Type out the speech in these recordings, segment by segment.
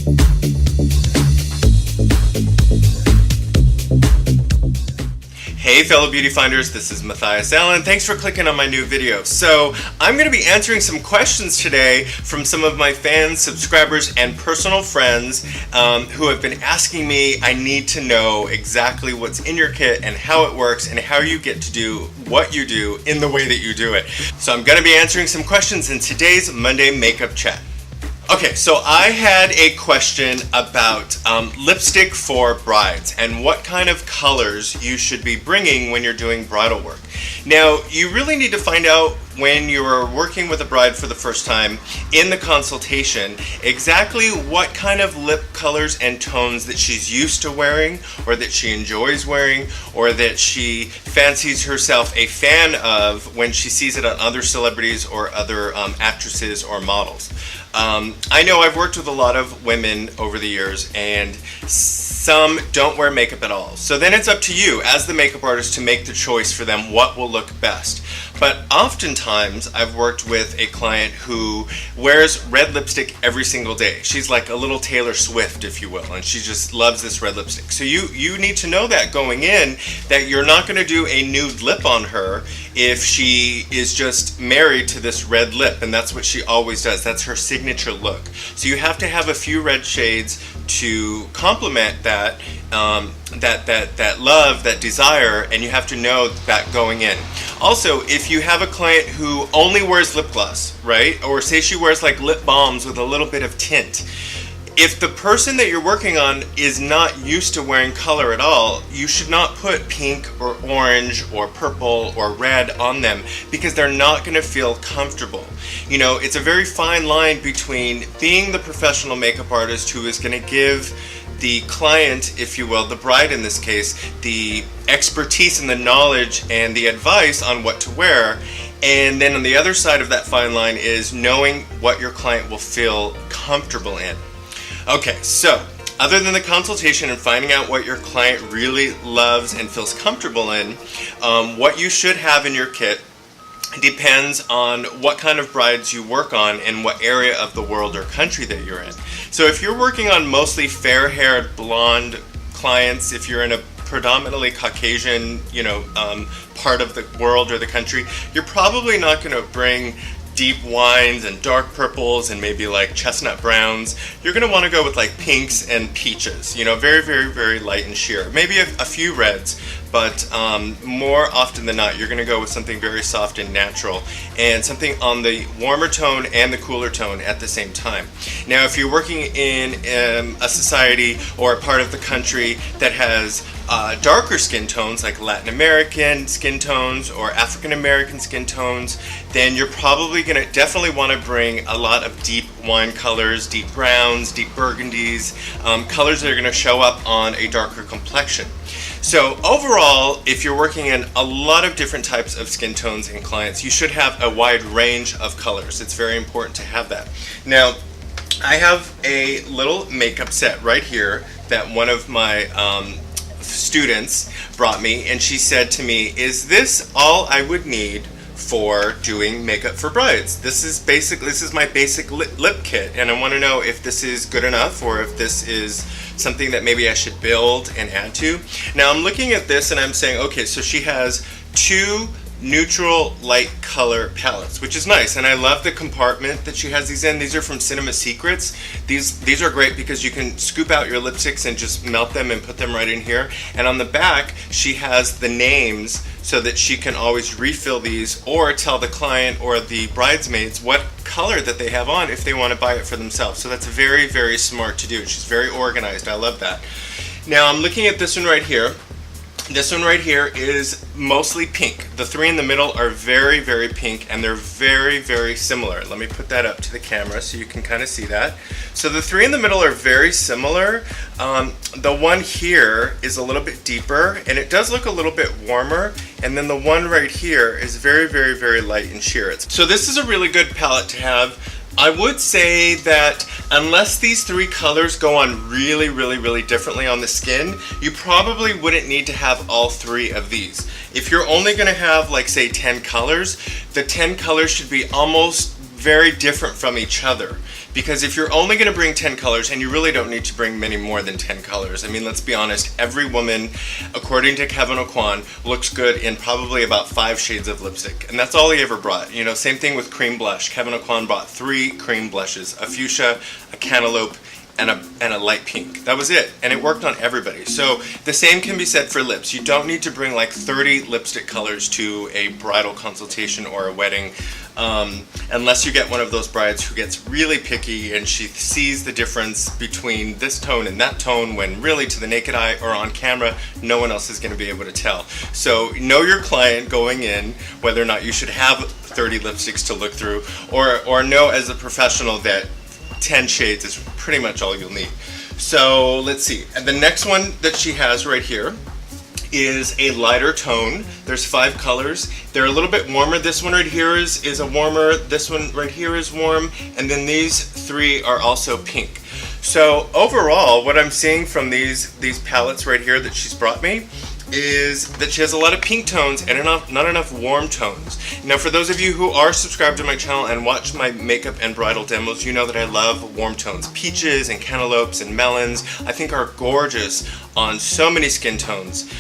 Hey fellow beauty finders, this is Matthias Allen. Thanks for clicking on my new video. So I'm going to be answering some questions today from some of my fans, subscribers, and personal friends who have been asking me. I need to know exactly what's in your kit and how it works and how you get to do what you do in the way that you do it. So I'm going to be answering some questions in today's Monday Makeup Chat. Okay, so I had a question about lipstick for brides and what kind of colors you should be bringing when you're doing bridal work. Now, you really need to find out when you're working with a bride for the first time in the consultation exactly what kind of lip colors and tones that she's used to wearing, or that she enjoys wearing, or that she fancies herself a fan of when she sees it on other celebrities or other actresses or models. I know I've worked with a lot of women over the years, and some don't wear makeup at all. So then it's up to you as the makeup artist to make the choice for them what will look best. But oftentimes I've worked with a client who wears red lipstick every single day. She's like a little Taylor Swift, if you will, and she just loves this red lipstick. So you need to know that going in, that you're not going to do a nude lip on her if she is just married to this red lip, and that's what she always does. That's her signature look. So you have to have a few red shades to complement that that love, that desire, and you have to know that going in. Also, if you have a client who only wears lip gloss, right, or say she wears like lip balms with a little bit of tint, if the person that you're working on is not used to wearing color at all, you should not put pink or orange or purple or red on them, because they're not going to feel comfortable. You know, it's a very fine line between being the professional makeup artist who is going to give the client, if you will, the bride in this case, the expertise and the knowledge and the advice on what to wear, and then on the other side of that fine line is knowing what your client will feel comfortable in. Okay, so other than the consultation and finding out what your client really loves and feels comfortable in, what you should have in your kit depends on what kind of brides you work on and what area of the world or country that you're in. So if you're working on mostly fair-haired blonde clients, if you're in a predominantly Caucasian, part of the world or the country, you're probably not going to bring deep wines and dark purples and maybe like chestnut browns. You're going to want to go with like pinks and peaches, very, very, very light and sheer. Maybe a few reds, but more often than not, you're going to go with something very soft and natural, and something on the warmer tone and the cooler tone at the same time. Now, if you're working in a society or a part of the country that has darker skin tones, like Latin American skin tones or African American skin tones, then you're probably going to definitely want to bring a lot of deep wine colors, deep browns, deep burgundies, colors that are going to show up on a darker complexion. So overall, if you're working in a lot of different types of skin tones and clients, you should have a wide range of colors. It's very important to have that. Now, I have a little makeup set right here that one of my students brought me, and she said to me, "Is this all I would need for doing makeup for brides? This is my basic lip kit, and I want to know if this is good enough or if this is something that maybe I should build and add to." Now I'm looking at this and I'm saying, okay, so she has two neutral light color palettes, which is nice, and I love the compartment that she has these in. These are from Cinema Secrets. These are great because you can scoop out your lipsticks and just melt them and put them right in here. And on the back, she has the names so that she can always refill these or tell the client or the bridesmaids what color that they have on if they want to buy it for themselves. So that's very, very smart to do. She's very organized. I love that. Now I'm looking at this one right here. This one right here is mostly pink. The three in the middle are very, very pink, and they're very, very similar. Let me put that up to the camera so you can kind of see that. So the three in the middle are very similar. The one here is a little bit deeper, and it does look a little bit warmer. And then the one right here is very, very, very light and sheer. So this is a really good palette to have. I would say that unless these three colors go on really, really, really differently on the skin, you probably wouldn't need to have all three of these. If you're only going to have, like, say 10 colors, the 10 colors should be almost very different from each other, because if you're only going to bring 10 colors, and you really don't need to bring many more than 10 colors. I mean, let's be honest, every woman, according to Kevin Aucoin, looks good in probably about 5 shades of lipstick, and that's all he ever brought. You know, same thing with cream blush. Kevin Aucoin brought 3 cream blushes, a fuchsia, a cantaloupe, and a light pink. That was it, and it worked on everybody. So the same can be said for lips. You don't need to bring like 30 lipstick colors to a bridal consultation or a wedding, unless you get one of those brides who gets really picky and she sees the difference between this tone and that tone, when really to the naked eye or on camera no one else is going to be able to tell. So know your client going in, whether or not you should have 30 lipsticks to look through, or know as a professional that 10 shades is pretty much all you'll need. So let's see, and the next one that she has right here is a lighter tone. There's 5 colors. They're a little bit warmer. This one right here is a warmer, this one right here is warm, and then these 3 are also pink. So overall, what I'm seeing from these palettes right here that she's brought me is that she has a lot of pink tones and not enough warm tones. Now, for those of you who are subscribed to my channel and watch my makeup and bridal demos, you know that I love warm tones. Peaches and cantaloupes and melons, I think, are gorgeous on so many skin tones.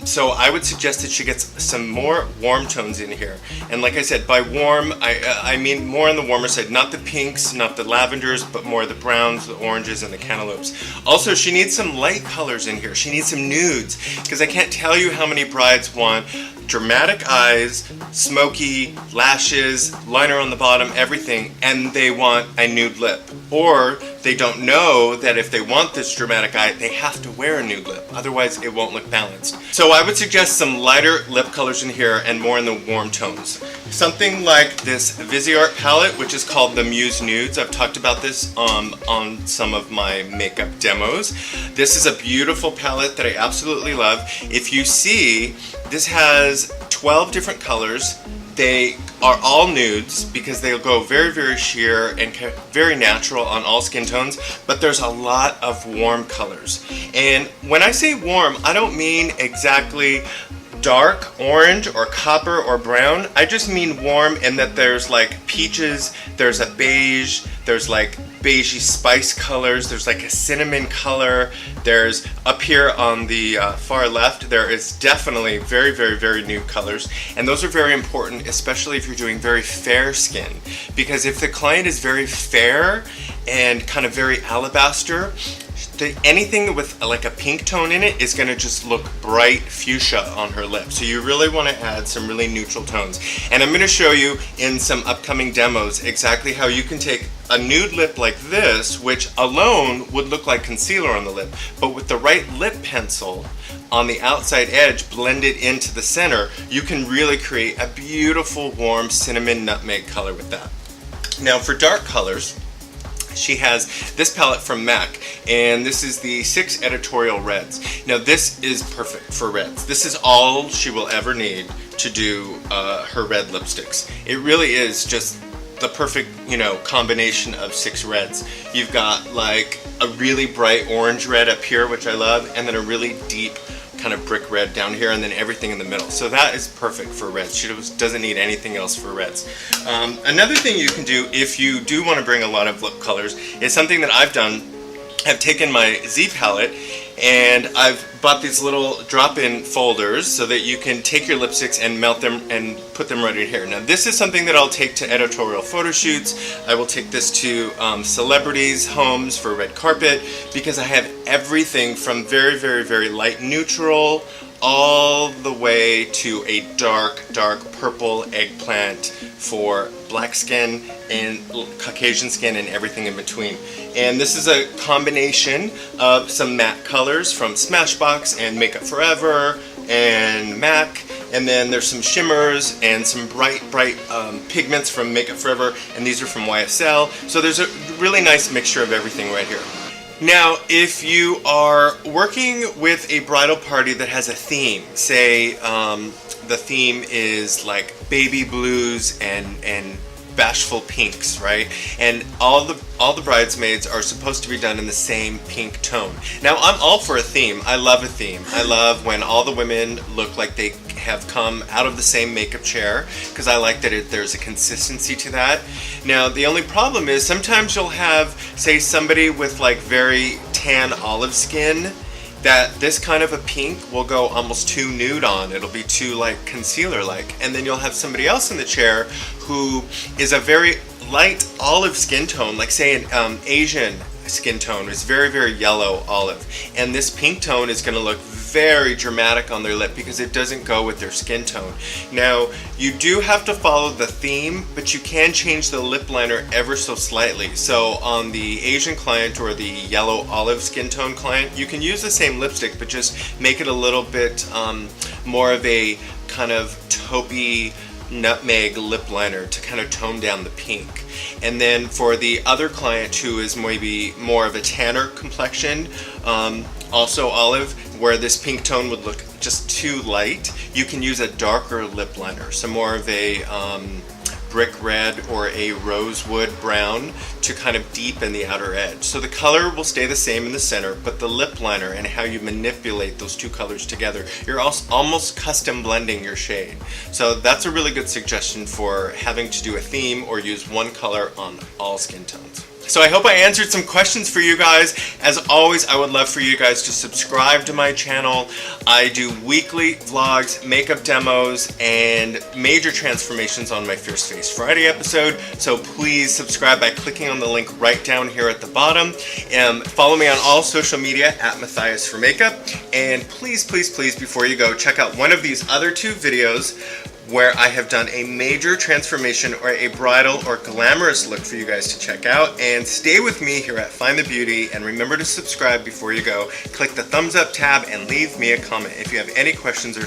So I would suggest that she gets some more warm tones in here. And like I said, by warm, I mean more on the warmer side, not the pinks, not the lavenders, but more the browns, the oranges, and the cantaloupes. Also, she needs some light colors in here. She needs some nudes, because I can't tell you how many brides want dramatic eyes, smoky lashes, liner on the bottom, everything, and they want a nude lip. Or they don't know that if they want this dramatic eye, they have to wear a nude lip. Otherwise, it won't look balanced. So I would suggest some lighter lip colors in here and more in the warm tones. Something like this Viseart palette, which is called the Muse Nudes. I've talked about this on some of my makeup demos. This is a beautiful palette that I absolutely love. If you see, this has 12 different colors. They are all nudes because they'll go very, very sheer and very natural on all skin tones, but there's a lot of warm colors. And when I say warm, I don't mean exactly dark orange or copper or brown. I just mean warm in that there's like peaches, there's a beige, there's like beigey spice colors, there's like a cinnamon color, there's up here on the far left, there is definitely very, very, very nude colors, and those are very important, especially if you're doing very fair skin, because if the client is very fair and kind of very alabaster, anything with like a pink tone in it is going to just look bright fuchsia on her lips. So you really want to add some really neutral tones. And I'm going to show you in some upcoming demos exactly how you can take a nude lip like this, which alone would look like concealer on the lip, but with the right lip pencil on the outside edge blended into the center, you can really create a beautiful warm cinnamon nutmeg color with that. Now for dark colors, she has this palette from MAC, and this is the 6 editorial reds. Now this is perfect for reds. This is all she will ever need to do her red lipsticks. It really is just the perfect, you know, combination of 6 reds. You've got like a really bright orange red up here, which I love, and then a really deep kind of brick red down here, and then everything in the middle. So that is perfect for reds. She doesn't need anything else for reds. Another thing you can do if you do want to bring a lot of lip colors is something that I've done. I've taken my Z palette and I've bought these little drop-in folders so that you can take your lipsticks and melt them and put them right in here. Now this is something that I'll take to editorial photo shoots. I will take this to celebrities' homes for red carpet, because I have everything from very, very, very light neutral all the way to a dark, dark purple eggplant for black skin and Caucasian skin and everything in between. And this is a combination of some matte colors from Smashbox and Makeup Forever and MAC, and then there's some shimmers and some bright pigments from Makeup Forever, and these are from YSL. So there's a really nice mixture of everything right here. Now, if you are working with a bridal party that has a theme, say the theme is like baby blues and bashful pinks, right? And all the bridesmaids are supposed to be done in the same pink tone. Now, I'm all for a theme. I love a theme. I love when all the women look like they have come out of the same makeup chair, because I like that there's a consistency to that. Now, the only problem is sometimes you'll have, say, somebody with like very tan olive skin, that this kind of a pink will go almost too nude on. It'll be too like concealer-like. And then you'll have somebody else in the chair who is a very light olive skin tone, like say an Asian skin tone is very, very yellow olive. And this pink tone is going to look very dramatic on their lip because it doesn't go with their skin tone. Now, you do have to follow the theme, but you can change the lip liner ever so slightly. So on the Asian client or the yellow olive skin tone client, you can use the same lipstick, but just make it a little bit more of a kind of taupey nutmeg lip liner to kind of tone down the pink. And then for the other client who is maybe more of a tanner complexion, also olive, where this pink tone would look just too light, you can use a darker lip liner, so more of a brick red or a rosewood brown to kind of deepen the outer edge. So the color will stay the same in the center, but the lip liner and how you manipulate those two colors together, you're also almost custom blending your shade. So that's a really good suggestion for having to do a theme or use one color on all skin tones. So I hope I answered some questions for you guys. As always, I would love for you guys to subscribe to my channel. I do weekly vlogs, makeup demos, and major transformations on my Fierce Face Friday episode. So please subscribe by clicking on the link right down here at the bottom. Follow me on all social media at mathias4makeup. And please, please, please, before you go, check out one of these other two videos where I have done a major transformation or a bridal or glamorous look for you guys to check out. And stay with me here at Find the Beauty, and remember to subscribe before you go. Click the thumbs up tab and leave me a comment if you have any questions or